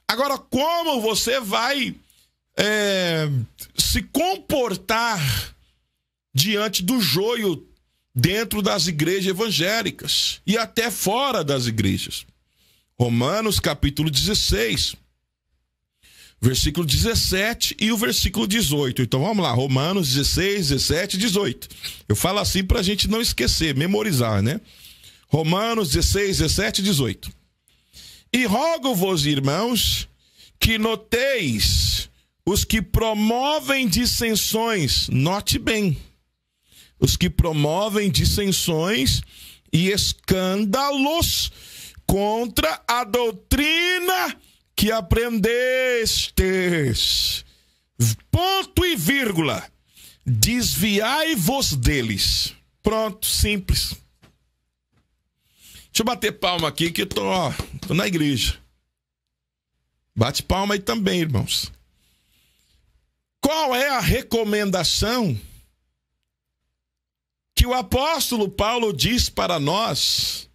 Agora, como você vai se comportar diante do joio dentro das igrejas evangélicas e até fora das igrejas? Romanos capítulo 16, versículo 17 e o versículo 18. Então vamos lá, Romanos 16, 17 e 18. Eu falo assim para a gente não esquecer, memorizar, né? Romanos 16, 17 e 18. E rogo-vos, irmãos, que noteis os que promovem dissensões, note bem, os que promovem dissensões e escândalos contra a doutrina que aprendestes. Ponto e vírgula. Desviai-vos deles. Pronto, simples. Deixa eu bater palma aqui que eu tô na igreja. Bate palma aí também, irmãos. Qual é a recomendação que o apóstolo Paulo diz para nós?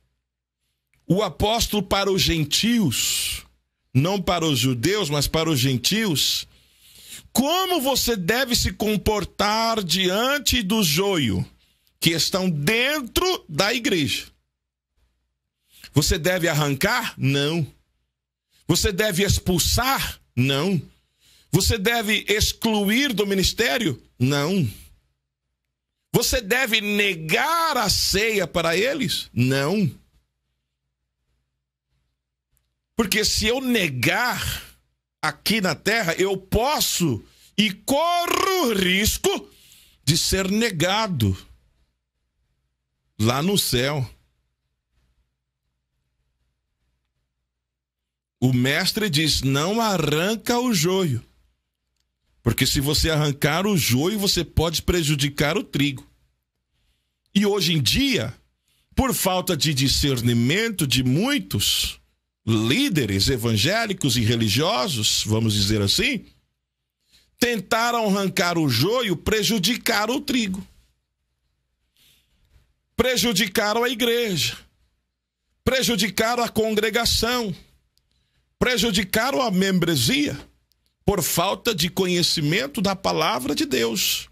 O apóstolo para os gentios, não para os judeus, mas para os gentios. Como você deve se comportar diante do joio que estão dentro da igreja? Você deve arrancar? Não. Você deve expulsar? Não. Você deve excluir do ministério? Não. Você deve negar a ceia para eles? Não. Porque se eu negar aqui na terra, eu posso e corro o risco de ser negado lá no céu. O mestre diz, não arranca o joio. Porque se você arrancar o joio, você pode prejudicar o trigo. E hoje em dia, por falta de discernimento de muitos líderes evangélicos e religiosos, vamos dizer assim, tentaram arrancar o joio, prejudicaram o trigo. Prejudicaram a igreja. Prejudicaram a congregação. Prejudicaram a membresia por falta de conhecimento da palavra de Deus.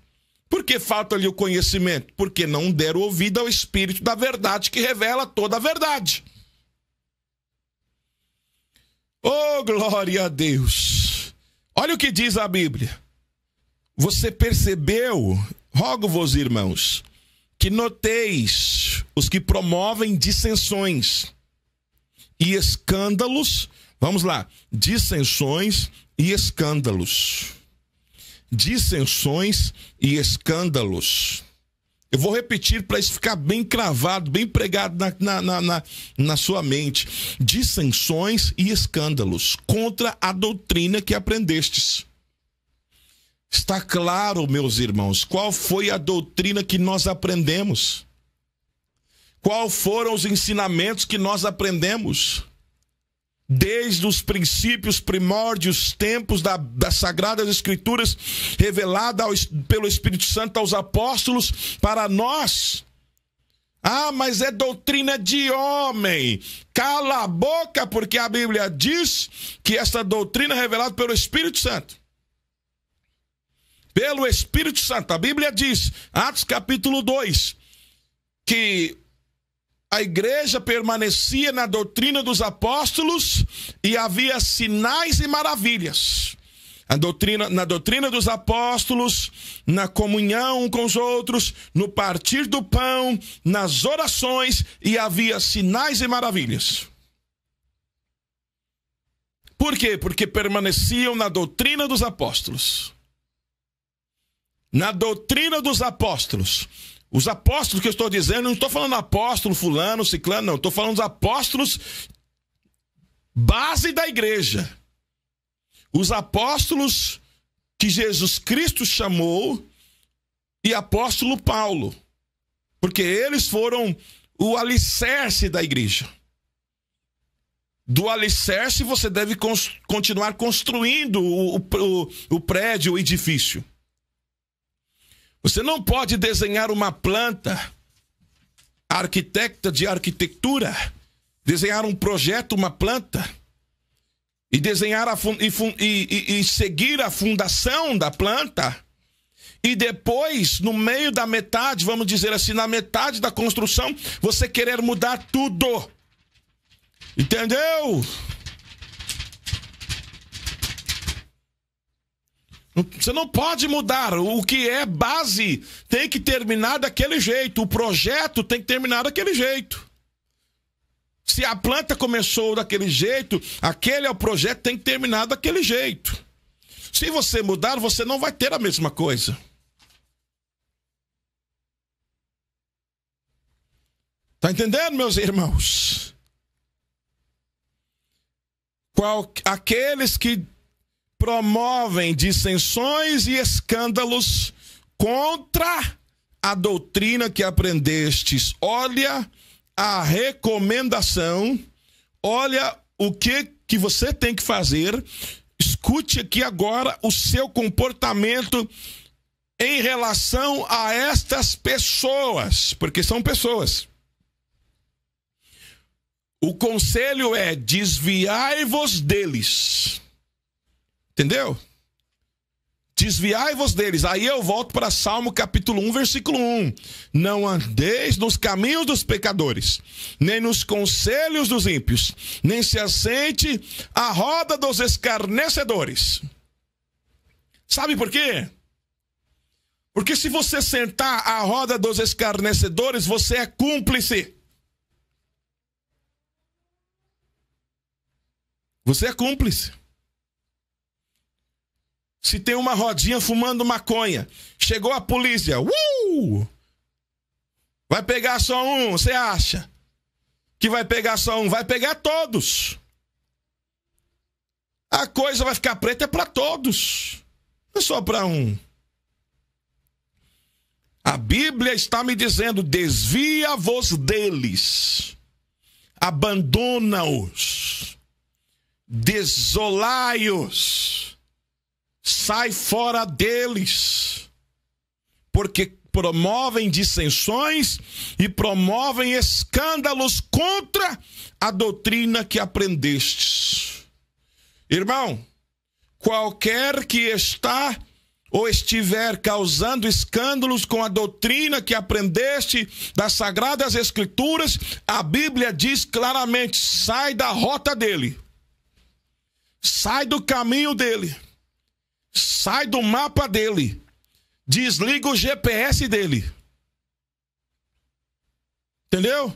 Por que falta-lhe o conhecimento? Porque não deram ouvido ao Espírito da verdade que revela toda a verdade. Oh, glória a Deus! Olha o que diz a Bíblia. Você percebeu, rogo-vos, irmãos, que noteis os que promovem dissensões e escândalos. Vamos lá, dissensões e escândalos. Dissensões e escândalos. Eu vou repetir para isso ficar bem cravado, bem pregado na sua mente. Dissensões e escândalos contra a doutrina que aprendestes. Está claro, meus irmãos, qual foi a doutrina que nós aprendemos? Quais foram os ensinamentos que nós aprendemos? Desde os princípios primórdios, tempos das Sagradas Escrituras, revelada pelo Espírito Santo aos apóstolos, para nós. Ah, mas é doutrina de homem. Cala a boca, porque a Bíblia diz que essa doutrina é revelada pelo Espírito Santo. Pelo Espírito Santo. A Bíblia diz, Atos capítulo 2, que a igreja permanecia na doutrina dos apóstolos e havia sinais e maravilhas. Na doutrina dos apóstolos, na comunhão com os outros, no partir do pão, nas orações, e havia sinais e maravilhas. Por quê? Porque permaneciam na doutrina dos apóstolos. Na doutrina dos apóstolos. Os apóstolos que eu estou dizendo, não estou falando apóstolo fulano, ciclano, não. Estou falando dos apóstolos base da igreja. Os apóstolos que Jesus Cristo chamou e apóstolo Paulo. Porque eles foram o alicerce da igreja. Do alicerce você deve continuar construindo o prédio, o edifício. Você não pode desenhar uma planta, arquitecta de arquitetura, desenhar um projeto, uma planta, e desenhar e seguir a fundação da planta, e depois, no meio da metade, vamos dizer assim, na metade da construção, você querer mudar tudo. Entendeu? Você não pode mudar. O que é base tem que terminar daquele jeito. O projeto tem que terminar daquele jeito. Se a planta começou daquele jeito, aquele é o projeto, tem que terminar daquele jeito. Se você mudar, você não vai ter a mesma coisa. Tá entendendo, meus irmãos? Aqueles que promovem dissensões e escândalos contra a doutrina que aprendestes. Olha a recomendação, olha o que você tem que fazer. Escute aqui agora o seu comportamento em relação a estas pessoas, porque são pessoas. O conselho é: desviai-vos deles. Entendeu? Desviai-vos deles. Aí eu volto para Salmo capítulo 1, versículo 1. Não andeis nos caminhos dos pecadores, nem nos conselhos dos ímpios, nem se assente à roda dos escarnecedores. Sabe por quê? Porque se você sentar à roda dos escarnecedores, você é cúmplice. Você é cúmplice. Se tem uma rodinha fumando maconha, chegou a polícia, vai pegar só um, você acha que vai pegar só um? Vai pegar todos. A coisa vai ficar preta para todos, não é só para um. A Bíblia está me dizendo: desvia-vos deles, abandona-os, desolai-os. Sai fora deles, porque promovem dissensões e promovem escândalos contra a doutrina que aprendestes. Irmão, qualquer que está ou estiver causando escândalos com a doutrina que aprendeste das Sagradas Escrituras, a Bíblia diz claramente: sai da rota dele, sai do caminho dele. Sai do mapa dele. Desliga o GPS dele. Entendeu?